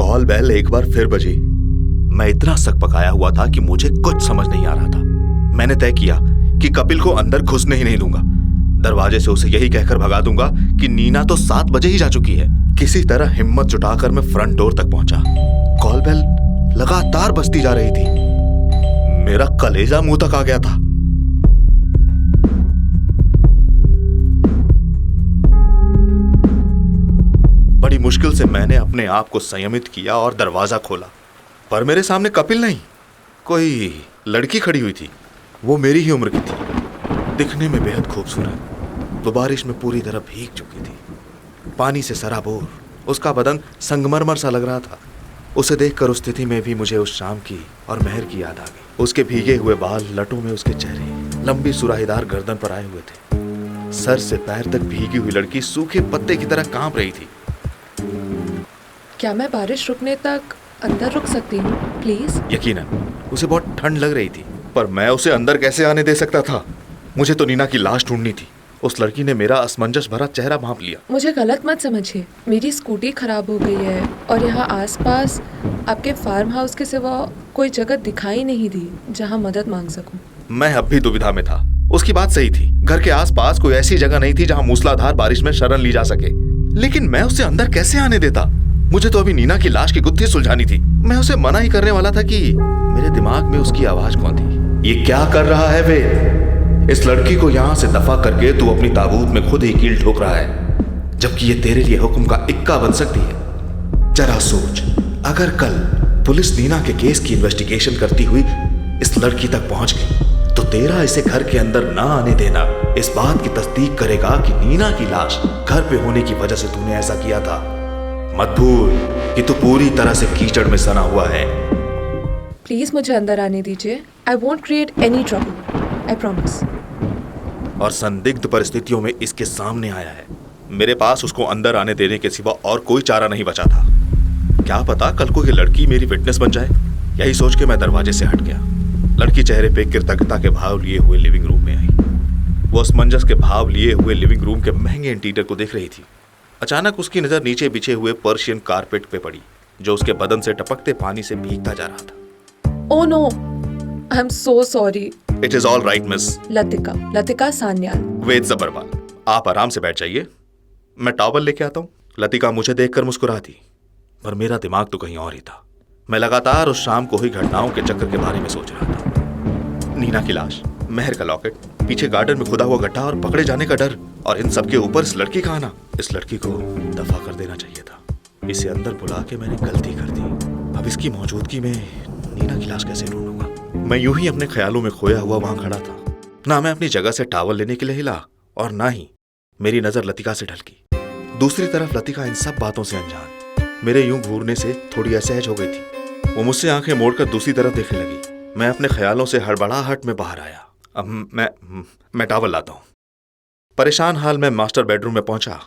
Call bell एक बार फिर बजी। मैं इतना सकपकाया हुआ था कि मुझे कुछ समझ नहीं आ रहा था। मैंने तय किया कि कपिल को अंदर घुसने ही नहीं दूंगा। दरवाजे से उसे यही कहकर भगा दूंगा कि नीना तो 7 बजे ही जा चुकी है। किसी तरह हिम्मत जुटाकर मैं फ्रंट डोर तक पहुंचा। कॉल बेल लगातार बजती जा रही थी। मेरा कलेजा मुंह तक आ गया था। बड़ी मुश्किल से मैंने अपने आप को संयमित किया और दरवाजा खोला, पर मेरे सामने कपिल नहीं, कोई लड़की खड़ी हुई थी। वो मेरी ही उम्र की थी, दिखने में बेहद खूबसूरत। वो बारिश में पूरी तरह भीग चुकी थी, पानी से सराबोर। उसका बदन संगमरमर सा लग रहा था। उसे देखकर उस स्थिति में भी मुझे उस शाम की और मेहर की याद आ गई। उसके भीगे हुए बाल लटों में उसके चेहरे, लंबी सुराहीदार गर्दन पर आए हुए थे। सर से पैर तक भीगी हुई लड़की सूखे पत्ते की तरह कांप रही थी। क्या मैं बारिश रुकने तक अंदर रुक सकती हूँ प्लीज? यकीनन उसे बहुत ठंड लग रही थी, पर मैं उसे अंदर कैसे आने दे सकता था? मुझे तो नीना की लाश ढूंढनी थी। उस लड़की ने मेरा असमंजस भरा चेहरा भांप लिया। मुझे गलत मत समझिए, मेरी स्कूटी खराब हो गई है और यहाँ आसपास आपके फार्म हाउस के सिवा कोई जगह दिखाई नहीं दी जहाँ मदद मांग सकूं। मैं अब भी दुविधा में था। उसकी बात सही थी, घर के आसपास कोई ऐसी जगह नहीं थी जहाँ मूसलाधार बारिश में शरण ली जा सके। लेकिन मैं उसे अंदर कैसे आने देता? मुझे तो अभी नीना की लाश की गुत्थी सुलझानी थी। मैं उसे मना ही करने वाला था कि मेरे दिमाग में उसकी आवाज कौन थी। ये क्या कर रहा है वेद? इस लड़की को यहाँ से दफा करके तू अपनी ताबूत में खुद ही कील ठोक रहा है, जबकि ये तेरे लिए हुक्म का इक्का बन सकती है। जरा सोच, अगर कल पुलिस नीना के केस की इन्वेस्टिगेशन करती हुई इस लड़की तक पहुंच गई, तो तेरा इसे घर के अंदर ना आने देना इस बात की तस्दीक करेगा कि नीना की लाश घर पे होने की वजह से तूने ऐसा किया था। मत भूल कि तू पूरी तरह से कीचड़ में सना हुआ है। प्लीज मुझे अंदर आने दीजिए। I won't create any trouble, I promise. और संदिग्ध परिस्थितियों में इसके सामने आया है। मेरे पास उसको अंदर आने देने के सिवा और कोई चारा नहीं बचा था। क्या पता कल को ये लड़की मेरी विटनेस बन जाए। यही सोच के मैं दरवाजे से हट गया। लड़की चेहरे पे कृतज्ञता के भाव लिए हुए लिविंग रूम में आई। वो असमंजस के भाव लिए हुए लिविंग रूम के महंगे इंटीरियर को देख रही थी। अचानक उसकी नजर नीचे बिछे हुए पर्शियन कारपेट पे पड़ी, जो उसके बदन से टपकते पानी से भीगता जा रहा था। Oh no, I am so sorry. It is all right miss Latika Sanyal. Ved Jabarwal, आप आराम से बैठ जाइए, मैं टॉवल लेके आता हूँ। लतिका मुझे देखकर मुस्कुराती, पर मेरा दिमाग तो कहीं और ही था। मैं लगातार उस शाम को हुई घटनाओं के चक्कर के बारे में सोच रहा था। नीना की लाश, मेहर का लॉकेट, पीछे गार्डन में खुदा हुआ गड्ढा और पकड़े जाने का डर, और इन सबके ऊपर इस लड़की का आना। इस लड़की को दफा कर देना चाहिए था। इसे अंदर बुला के मैंने गलती कर दी। अब इसकी मौजूदगी में नीना की लाश कैसे ढूंढूंगा? मैं यूं ही अपने ख्यालों में खोया हुआ वहां खड़ा था। ना मैं अपनी जगह से टॉवल लेने के लिए हिला और ना ही मेरी नजर लतिका से ढलकी। दूसरी तरफ लतिका इन सब बातों से अनजान, मेरे यूं घूरने से थोड़ी असहज हो गई थी। वो मुझसे आंखें मोड़कर दूसरी तरफ देखने लगी। मैं अपने ख्यालों से हड़बड़ाहट में बाहर आया। अब मैं टॉवल लाता हूं। परेशान हाल मैं मास्टर बेडरूम में पहुंचा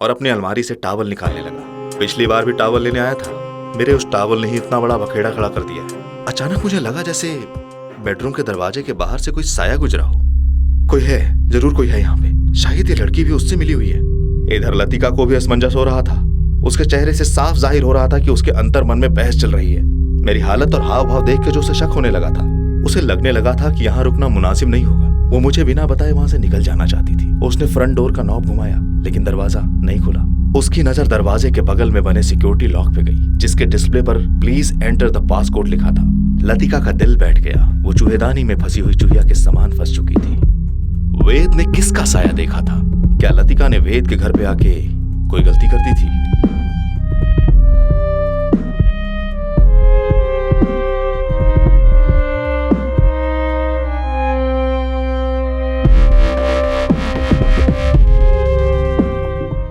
और अपनी अलमारी से टॉवल निकालने लगा। पिछली बार भी टॉवल लेने आया था, मेरे उस टॉवल ने ही इतना बड़ा बखेड़ा खड़ा कर दिया। अचानक मुझे लगा जैसे बेडरूम के दरवाजे के बाहर से कोई साया गुजरा हो। कोई है, जरूर कोई है यहाँ पे। शायद ये लड़की भी उससे मिली हुई है। इधर लतिका को भी असमंजस हो रहा था। उसके चेहरे से साफ जाहिर हो रहा था कि उसके अंतर मन में बहस चल रही है। मेरी हालत और हाव भाव देख के जो उसे शक होने लगा था। उसे लगने लगा था कि यहाँ रुकना मुनासिब नहीं होगा। वो मुझे बिना बताए वहां से निकल जाना चाहती थी। उसने फ्रंट डोर का नॉब घुमाया, लेकिन दरवाजा नहीं खुला। उसकी नजर दरवाजे के बगल में बने सिक्योरिटी लॉक पे गई, जिसके डिस्प्ले पर प्लीज एंटर द पासकोड लिखा था। लतिका का दिल बैठ गया। वो चूहेदानी में फंसी हुई चूहिया के समान फंस चुकी थी। वेद ने किसका साया देखा था? क्या लतिका ने वेद के घर पे आके कोई गलती कर दी थी?